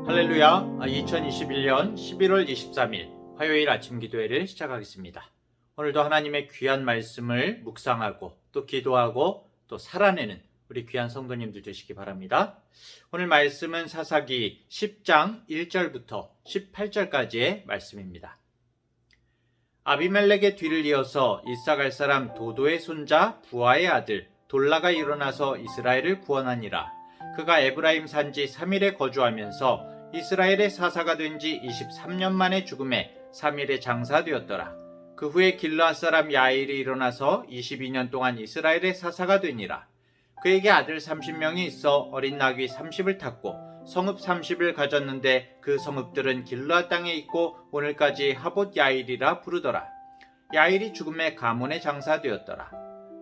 할렐루야. 2021년 11월 23일 화요일 아침 기도회를 시작하겠습니다. 오늘도 하나님의 귀한 말씀을 묵상하고 또 기도하고 또 살아내는 우리 귀한 성도님들 되시기 바랍니다. 오늘 말씀은 사사기 10장 1절부터 18절까지의 말씀입니다. 아비멜렉의 뒤를 이어서 이사갈 사람 도도의 손자 부하의 아들 돌라가 일어나서 이스라엘을 구원하니라. 그가 에브라임 산지 3일에 거주하면서 이스라엘의 사사가 된 지 23년 만에 죽음에 3일에 장사되었더라. 그 후에 길르앗 사람 야일이 일어나서 22년 동안 이스라엘의 사사가 되니라. 그에게 아들 30명이 있어 어린 나귀 30을 탔고 성읍 30을 가졌는데 그 성읍들은 길르앗 땅에 있고 오늘까지 하봇 야일이라 부르더라. 야일이 죽음에 가문에 장사되었더라.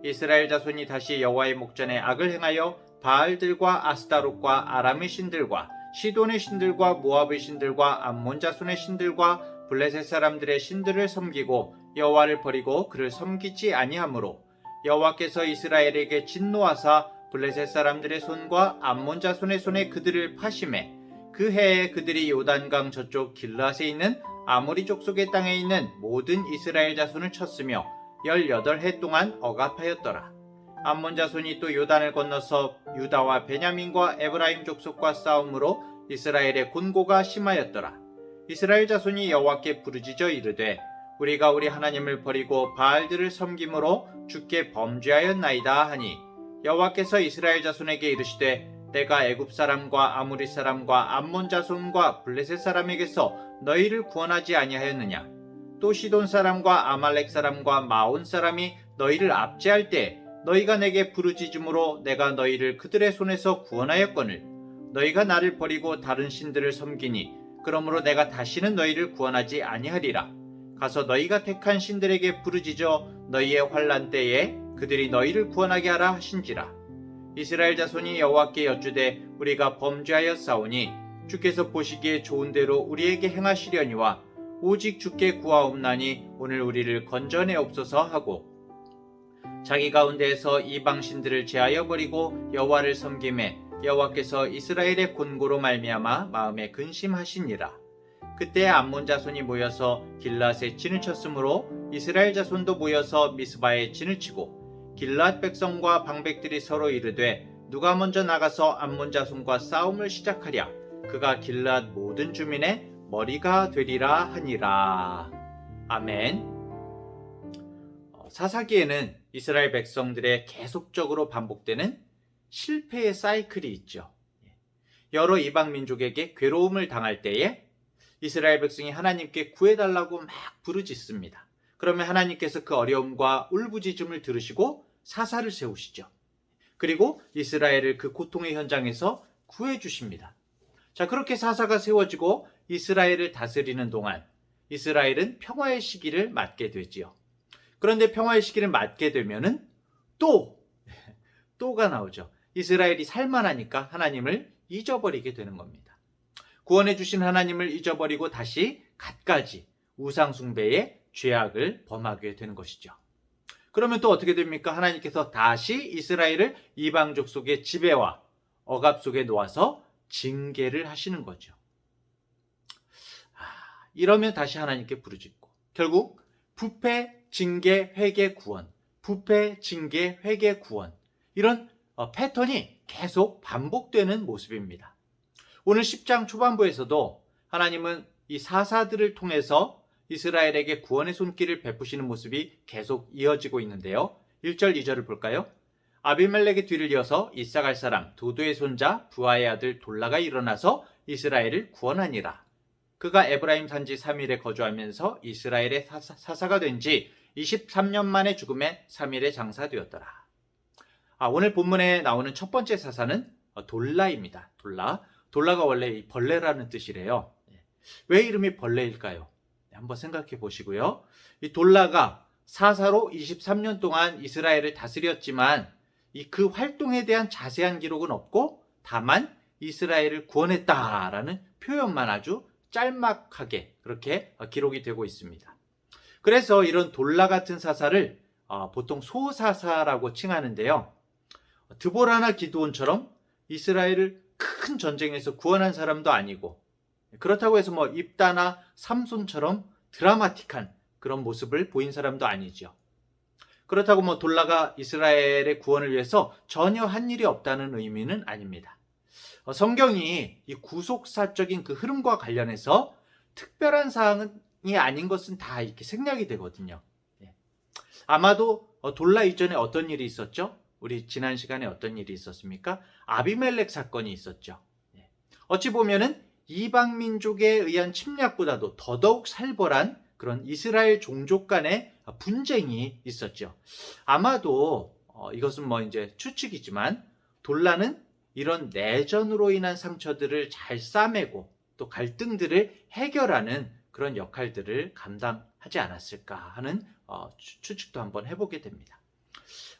이스라엘 자손이 다시 여호와의 목전에 악을 행하여 바알들과 아스타롯과 아람의 신들과 시돈의 신들과 모압의 신들과 암몬 자손의 신들과 블레셋 사람들의 신들을 섬기고 여호와를 버리고 그를 섬기지 아니하므로 여호와께서 이스라엘에게 진노하사 블레셋 사람들의 손과 암몬 자손의 손에 그들을 파심해 그 해에 그들이 요단강 저쪽 길르앗에 있는 아모리 족속의 땅에 있는 모든 이스라엘 자손을 쳤으며 18해 동안 억압하였더라. 암몬 자손이 또 요단을 건너서 유다와 베냐민과 에브라임 족속과 싸움으로 이스라엘의 곤고가 심하였더라. 이스라엘 자손이 여호와께 부르짖어 이르되 우리가 우리 하나님을 버리고 바알들을 섬김으로 주께 범죄하였나이다 하니 여호와께서 이스라엘 자손에게 이르시되 내가 애굽 사람과 아무리 사람과 암몬 자손과 블레셋 사람에게서 너희를 구원하지 아니하였느냐. 또 시돈 사람과 아말렉 사람과 마온 사람이 너희를 압제할 때 너희가 내게 부르짖음으로 내가 너희를 그들의 손에서 구원하였거늘 너희가 나를 버리고 다른 신들을 섬기니 그러므로 내가 다시는 너희를 구원하지 아니하리라. 가서 너희가 택한 신들에게 부르짖어 너희의 환난 때에 그들이 너희를 구원하게 하라 하신지라. 이스라엘 자손이 여호와께 여쭈되 우리가 범죄하였사오니 주께서 보시기에 좋은 대로 우리에게 행하시려니와 오직 주께 구하옵나니 오늘 우리를 건져내옵소서 하고 자기 가운데에서 이방 신들을 제하여 버리고 여호와를 섬김에 여호와께서 이스라엘의 곤고로 말미암아 마음에 근심하시니라. 그때 암몬 자손이 모여서 길르앗에 진을 쳤으므로 이스라엘 자손도 모여서 미스바에 진을 치고 길르앗 백성과 방백들이 서로 이르되 누가 먼저 나가서 암몬 자손과 싸움을 시작하랴. 그가 길르앗 모든 주민의 머리가 되리라 하니라. 아멘. 사사기에는 이스라엘 백성들의 계속적으로 반복되는 실패의 사이클이 있죠. 여러 이방 민족에게 괴로움을 당할 때에 이스라엘 백성이 하나님께 구해달라고 막 부르짖습니다. 그러면 하나님께서 그 어려움과 울부짖음을 들으시고 사사를 세우시죠. 그리고 이스라엘을 그 고통의 현장에서 구해주십니다. 자, 그렇게 사사가 세워지고 이스라엘을 다스리는 동안 이스라엘은 평화의 시기를 맞게 되지요. 그런데 평화의 시기를 맞게 되면은 또가 나오죠. 이스라엘이 살만하니까 하나님을 잊어버리게 되는 겁니다. 구원해 주신 하나님을 잊어버리고 다시 갖가지 우상 숭배의 죄악을 범하게 되는 것이죠. 그러면 또 어떻게 됩니까? 하나님께서 다시 이스라엘을 이방족 속의 지배와 억압 속에 놓아서 징계를 하시는 거죠. 이러면 다시 하나님께 부르짖고 결국 부패, 징계, 회개, 구원, 부패, 징계, 회개, 구원 이런 패턴이 계속 반복되는 모습입니다. 오늘 10장 초반부에서도 하나님은 이 사사들을 통해서 이스라엘에게 구원의 손길을 베푸시는 모습이 계속 이어지고 있는데요. 1절, 2절을 볼까요? 아비멜렉의 뒤를 이어서 이사갈 사람 도도의 손자 부하의 아들 돌라가 일어나서 이스라엘을 구원하니라. 그가 에브라임 산지 3일에 거주하면서 이스라엘의 사사가 된 지 23년 만에 죽음에 3일에 장사되었더라. 오늘 본문에 나오는 첫 번째 사사는 돌라입니다. 돌라가 원래 벌레라는 뜻이래요. 왜 이름이 벌레일까요? 한번 생각해 보시고요. 이 돌라가 사사로 23년 동안 이스라엘을 다스렸지만 그 활동에 대한 자세한 기록은 없고 다만 이스라엘을 구원했다라는 표현만 아주 짤막하게 그렇게 기록이 되고 있습니다. 그래서 이런 돌라 같은 사사를 보통 소사사라고 칭하는데요. 드보라나 기드온처럼 이스라엘을 큰 전쟁에서 구원한 사람도 아니고 그렇다고 해서 뭐 입다나 삼손처럼 드라마틱한 그런 모습을 보인 사람도 아니죠. 그렇다고 뭐 돌라가 이스라엘의 구원을 위해서 전혀 한 일이 없다는 의미는 아닙니다. 성경이 이 구속사적인 그 흐름과 관련해서 특별한 사항이 아닌 것은 다 이렇게 생략이 되거든요. 아마도 돌라 이전에 어떤 일이 있었죠? 우리 지난 시간에 어떤 일이 있었습니까? 아비멜렉 사건이 있었죠. 어찌 보면은 이방 민족에 의한 침략보다도 더더욱 살벌한 그런 이스라엘 종족 간의 분쟁이 있었죠. 아마도 이것은 뭐 이제 추측이지만 돌라는 이런 내전으로 인한 상처들을 잘 싸매고 또 갈등들을 해결하는 그런 역할들을 감당하지 않았을까 하는 추측도 한번 해보게 됩니다.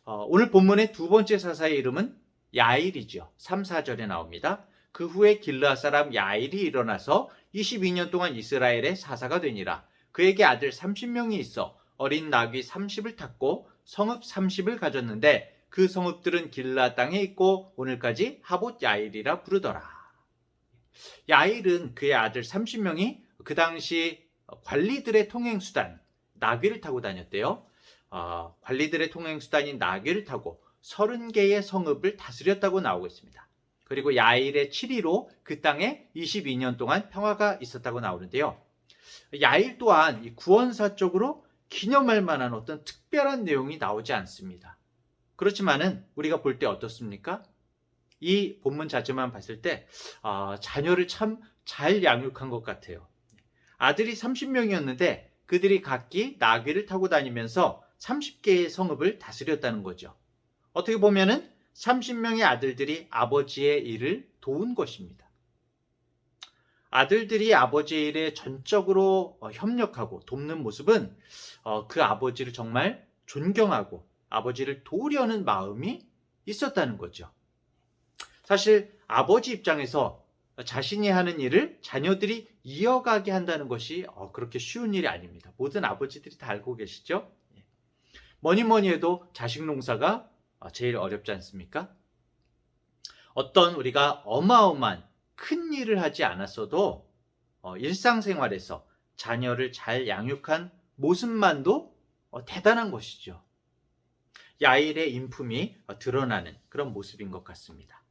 오늘 본문의 두 번째 사사의 이름은 야일이죠. 3, 4절에 나옵니다. 그 후에 길르앗 사람 야일이 일어나서 22년 동안 이스라엘의 사사가 되니라. 그에게 아들 30명이 있어 어린 나귀 30을 탔고 성읍 30을 가졌는데 그 성읍들은 길르앗 땅에 있고 오늘까지 하봇 야일이라 부르더라. 야일은 그의 아들 30명이 그 당시 관리들의 통행수단 나귀를 타고 다녔대요. 관리들의 통행수단인 나귀를 타고 30개의 성읍을 다스렸다고 나오고 있습니다. 그리고 야일의 7위로 그 땅에 22년 동안 평화가 있었다고 나오는데요. 야일 또한 이 구원사적으로 기념할 만한 어떤 특별한 내용이 나오지 않습니다. 그렇지만은 우리가 볼 때 어떻습니까? 이 본문 자체만 봤을 때 자녀를 참 잘 양육한 것 같아요. 아들이 30명이었는데 그들이 각기 나귀를 타고 다니면서 30개의 성읍을 다스렸다는 거죠. 어떻게 보면은 30명의 아들들이 아버지의 일을 도운 것입니다. 아들들이 아버지의 일에 전적으로 협력하고 돕는 모습은 그 아버지를 정말 존경하고 아버지를 도우려는 마음이 있었다는 거죠. 사실 아버지 입장에서 자신이 하는 일을 자녀들이 이어가게 한다는 것이 그렇게 쉬운 일이 아닙니다. 모든 아버지들이 다 알고 계시죠? 뭐니 해도 자식 농사가 제일 어렵지 않습니까? 어떤 우리가 어마어마한 큰 일을 하지 않았어도 일상생활에서 자녀를 잘 양육한 모습만도 대단한 것이죠. 야일의 인품이 드러나는 그런 모습인 것 같습니다.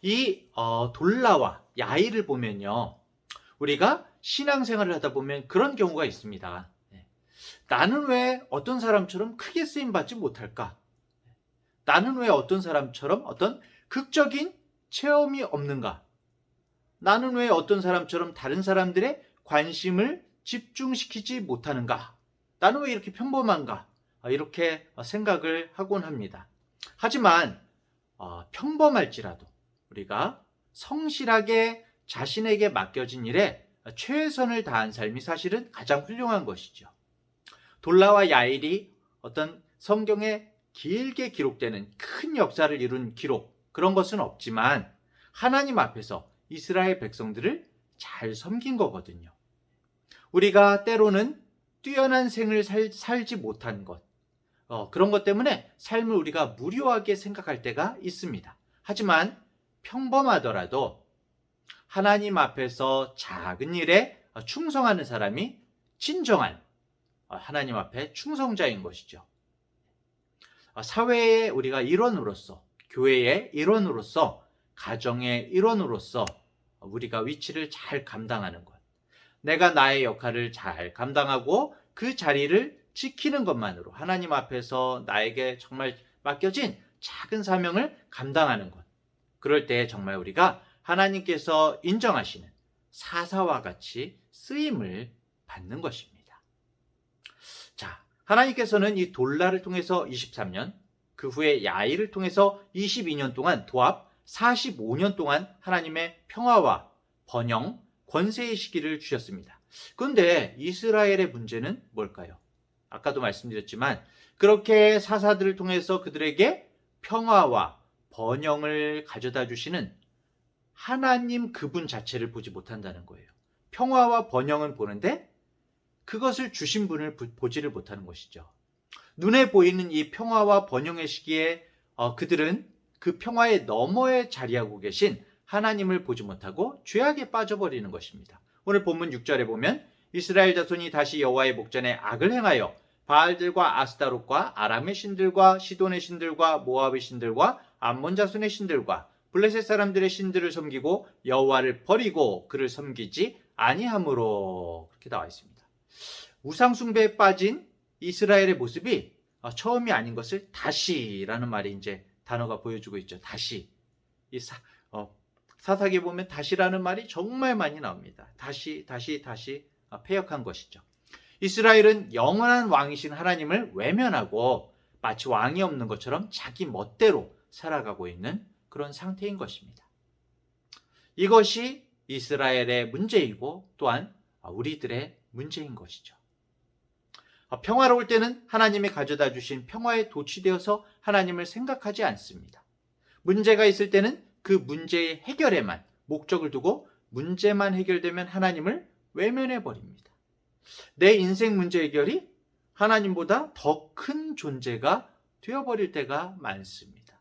이 돌라와 야일을 보면요, 우리가 신앙생활을 하다 보면 그런 경우가 있습니다. 나는 왜 어떤 사람처럼 크게 쓰임받지 못할까? 나는 왜 어떤 사람처럼 어떤 극적인 체험이 없는가? 나는 왜 어떤 사람처럼 다른 사람들의 관심을 집중시키지 못하는가? 나는 왜 이렇게 평범한가? 이렇게 생각을 하곤 합니다. 하지만 평범할지라도 우리가 성실하게 자신에게 맡겨진 일에 최선을 다한 삶이 사실은 가장 훌륭한 것이죠. 돌라와 야일이 어떤 성경에 길게 기록되는 큰 역사를 이룬 기록, 그런 것은 없지만 하나님 앞에서 이스라엘 백성들을 잘 섬긴 거거든요. 우리가 때로는 뛰어난 생을 살지 못한 것, 그런 것 때문에 삶을 우리가 무료하게 생각할 때가 있습니다. 하지만 평범하더라도 하나님 앞에서 작은 일에 충성하는 사람이 진정한 하나님 앞에 충성자인 것이죠. 사회의 우리가 일원으로서, 교회의 일원으로서, 가정의 일원으로서 우리가 위치를 잘 감당하는 것, 내가 나의 역할을 잘 감당하고 그 자리를 지키는 것만으로 하나님 앞에서 나에게 정말 맡겨진 작은 사명을 감당하는 것, 그럴 때 정말 우리가 하나님께서 인정하시는 사사와 같이 쓰임을 받는 것입니다. 자, 하나님께서는 이 돌라를 통해서 23년, 그 후에 야일을 통해서 22년 동안 도합 45년 동안 하나님의 평화와 번영, 권세의 시기를 주셨습니다. 그런데 이스라엘의 문제는 뭘까요? 아까도 말씀드렸지만 그렇게 사사들을 통해서 그들에게 평화와 번영을 가져다 주시는 하나님 그분 자체를 보지 못한다는 거예요. 평화와 번영은 보는데 그것을 주신 분을 보지를 못하는 것이죠. 눈에 보이는 이 평화와 번영의 시기에 그들은 그 평화의 너머에 자리하고 계신 하나님을 보지 못하고 죄악에 빠져버리는 것입니다. 오늘 본문 6절에 보면 이스라엘 자손이 다시 여호와의 목전에 악을 행하여 바알들과 아스타롯과 아람의 신들과 시돈의 신들과 모압의 신들과 암몬 자손의 신들과 블레셋 사람들의 신들을 섬기고 여호와를 버리고 그를 섬기지 아니하므로, 그렇게 나와 있습니다. 우상 숭배에 빠진 이스라엘의 모습이 처음이 아닌 것을 다시라는 말이 이제 단어가 보여주고 있죠. 다시. 사사기에 보면 다시라는 말이 정말 많이 나옵니다. 다시 패역한 것이죠. 이스라엘은 영원한 왕이신 하나님을 외면하고 마치 왕이 없는 것처럼 자기 멋대로 살아가고 있는 그런 상태인 것입니다. 이것이 이스라엘의 문제이고 또한 우리들의 문제인 것이죠. 평화로울 때는 하나님이 가져다 주신 평화에 도취되어서 하나님을 생각하지 않습니다. 문제가 있을 때는 그 문제의 해결에만 목적을 두고 문제만 해결되면 하나님을 외면해 버립니다. 내 인생 문제 해결이 하나님보다 더 큰 존재가 되어버릴 때가 많습니다.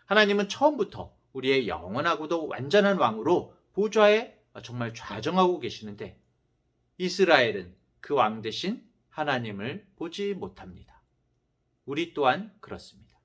하나님은 처음부터 우리의 영원하고도 완전한 왕으로 보좌에 정말 좌정하고 계시는데 이스라엘은 그 왕 대신 하나님을 보지 못합니다. 우리 또한 그렇습니다.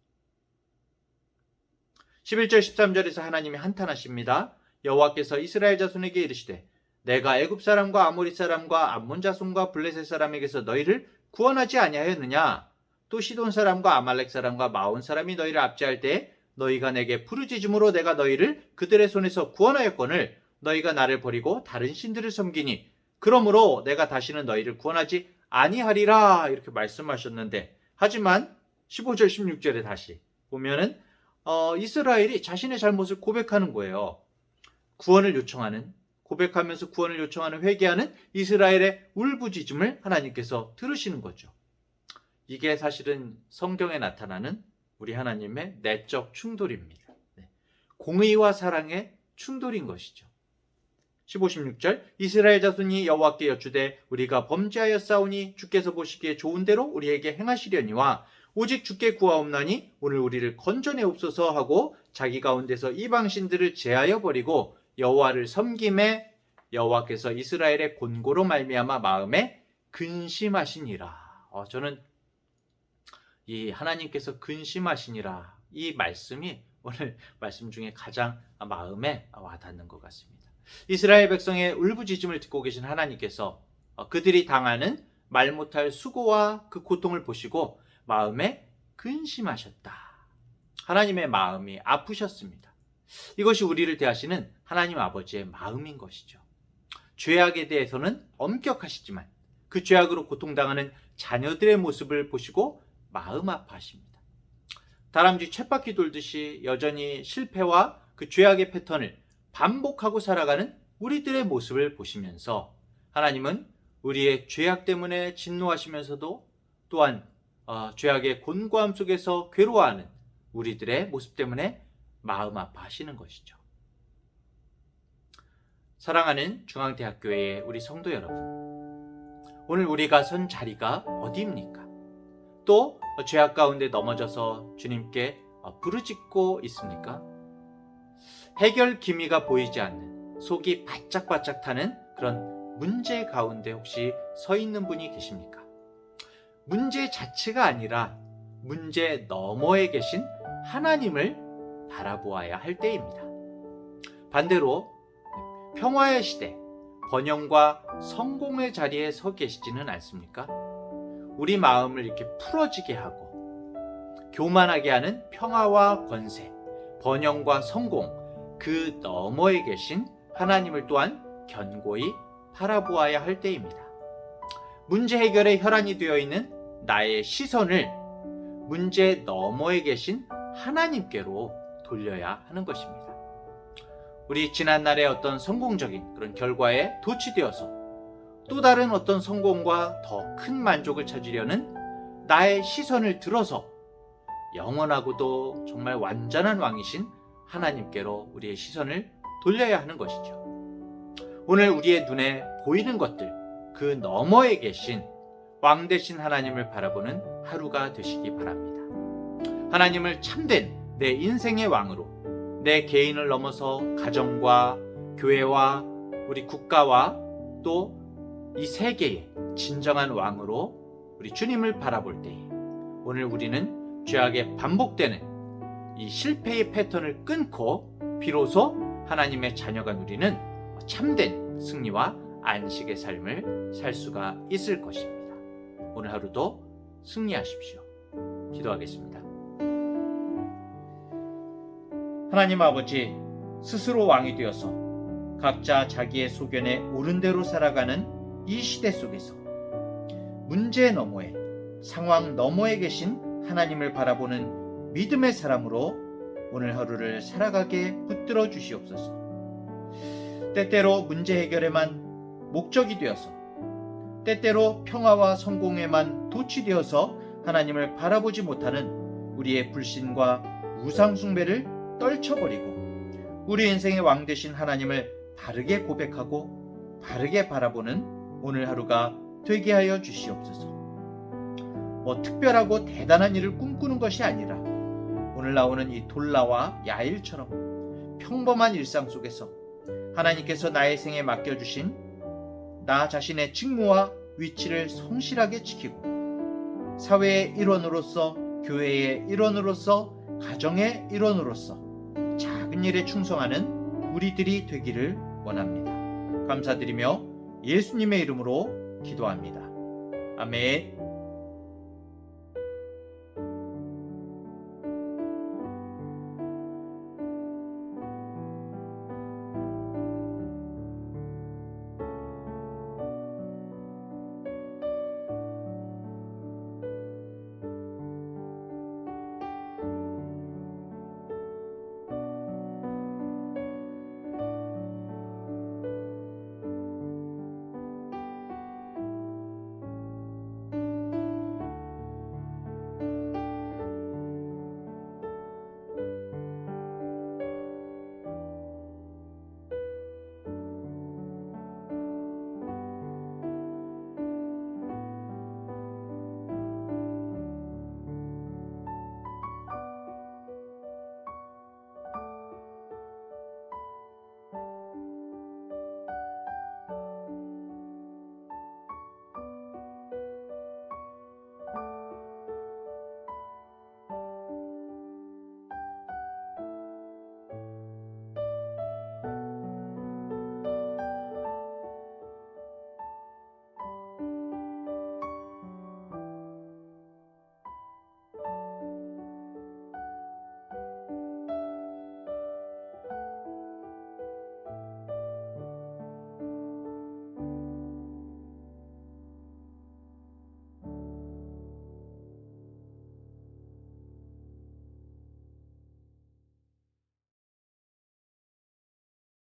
11절 13절에서 하나님이 한탄하십니다. 여호와께서 이스라엘 자손에게 이르시되 내가 애굽 사람과 아모리 사람과 암몬 자손과 블레셋 사람에게서 너희를 구원하지 아니하였느냐? 또 시돈 사람과 아말렉 사람과 마온 사람이 너희를 압제할 때 너희가 내게 부르짖음으로 내가 너희를 그들의 손에서 구원하였거늘 너희가 나를 버리고 다른 신들을 섬기니 그러므로 내가 다시는 너희를 구원하지 아니하리라, 이렇게 말씀하셨는데, 하지만 15절 16절에 다시 보면은 이스라엘이 자신의 잘못을 고백하는 거예요. 구원을 요청하는, 고백하면서 구원을 요청하는, 회개하는 이스라엘의 울부짖음을 하나님께서 들으시는 거죠. 이게 사실은 성경에 나타나는 우리 하나님의 내적 충돌입니다. 공의와 사랑의 충돌인 것이죠. 15, 16절 이스라엘 자손이 여호와께 여쭈되 우리가 범죄하였사오니 주께서 보시기에 좋은 대로 우리에게 행하시려니와 오직 주께 구하옵나니 오늘 우리를 건져내옵소서 하고 자기 가운데서 이방 신들을 제하여 버리고 여호와를 섬김에 여호와께서 이스라엘의 곤고로 말미암아 마음에 근심하시니라. 저는 이 하나님께서 근심하시니라, 이 말씀이 오늘 말씀 중에 가장 마음에 와닿는 것 같습니다. 이스라엘 백성의 울부짖음을 듣고 계신 하나님께서 그들이 당하는 말 못할 수고와 그 고통을 보시고 마음에 근심하셨다. 하나님의 마음이 아프셨습니다. 이것이 우리를 대하시는 하나님 아버지의 마음인 것이죠. 죄악에 대해서는 엄격하시지만 그 죄악으로 고통당하는 자녀들의 모습을 보시고 마음 아파하십니다. 다람쥐 쳇바퀴 돌듯이 여전히 실패와 그 죄악의 패턴을 반복하고 살아가는 우리들의 모습을 보시면서 하나님은 우리의 죄악 때문에 진노하시면서도 또한 죄악의 곤고함 속에서 괴로워하는 우리들의 모습 때문에 마음 아파하시는 것이죠. 사랑하는 중앙대학교의 우리 성도 여러분, 오늘 우리가 선 자리가 어디입니까? 또 죄악 가운데 넘어져서 주님께 부르짖고 있습니까? 해결 기미가 보이지 않는, 속이 바짝바짝 타는 그런 문제 가운데 혹시 서 있는 분이 계십니까? 문제 자체가 아니라 문제 너머에 계신 하나님을 바라보아야 할 때입니다. 반대로 평화의 시대, 번영과 성공의 자리에 서 계시지는 않습니까? 우리 마음을 이렇게 풀어지게 하고 교만하게 하는 평화와 권세, 번영과 성공, 그 너머에 계신 하나님을 또한 견고히 바라보아야 할 때입니다. 문제 해결의 혈안이 되어 있는 나의 시선을 문제 너머에 계신 하나님께로 돌려야 하는 것입니다. 우리 지난날의 어떤 성공적인 그런 결과에 도취되어서 또 다른 어떤 성공과 더 큰 만족을 찾으려는 나의 시선을 들어서 영원하고도 정말 완전한 왕이신 하나님께로 우리의 시선을 돌려야 하는 것이죠. 오늘 우리의 눈에 보이는 것들, 그 너머에 계신 왕 되신 하나님을 바라보는 하루가 되시기 바랍니다. 하나님을 참된 내 인생의 왕으로, 내 개인을 넘어서 가정과 교회와 우리 국가와 또 이 세계의 진정한 왕으로 우리 주님을 바라볼 때에 오늘 우리는 죄악에 반복되는 이 실패의 패턴을 끊고 비로소 하나님의 자녀가 누리는 참된 승리와 안식의 삶을 살 수가 있을 것입니다. 오늘 하루도 승리하십시오. 기도하겠습니다. 하나님 아버지, 스스로 왕이 되어서 각자 자기의 소견에 옳은 대로 살아가는 이 시대 속에서 문제 너머에, 상황 너머에 계신 하나님을 바라보는 믿음의 사람으로 오늘 하루를 살아가게 붙들어 주시옵소서. 때때로 문제 해결에만 목적이 되어서, 때때로 평화와 성공에만 도취되어서 하나님을 바라보지 못하는 우리의 불신과 우상숭배를 떨쳐버리고 우리 인생의 왕 되신 하나님을 바르게 고백하고 바르게 바라보는 오늘 하루가 되게 하여 주시옵소서. 특별하고 대단한 일을 꿈꾸는 것이 아니라 오늘 나오는 이 돌라와 야일처럼 평범한 일상 속에서 하나님께서 나의 생에 맡겨주신 나 자신의 직무와 위치를 성실하게 지키고 사회의 일원으로서, 교회의 일원으로서, 가정의 일원으로서 작은 일에 충성하는 우리들이 되기를 원합니다. 감사드리며 예수님의 이름으로 기도합니다. 아멘.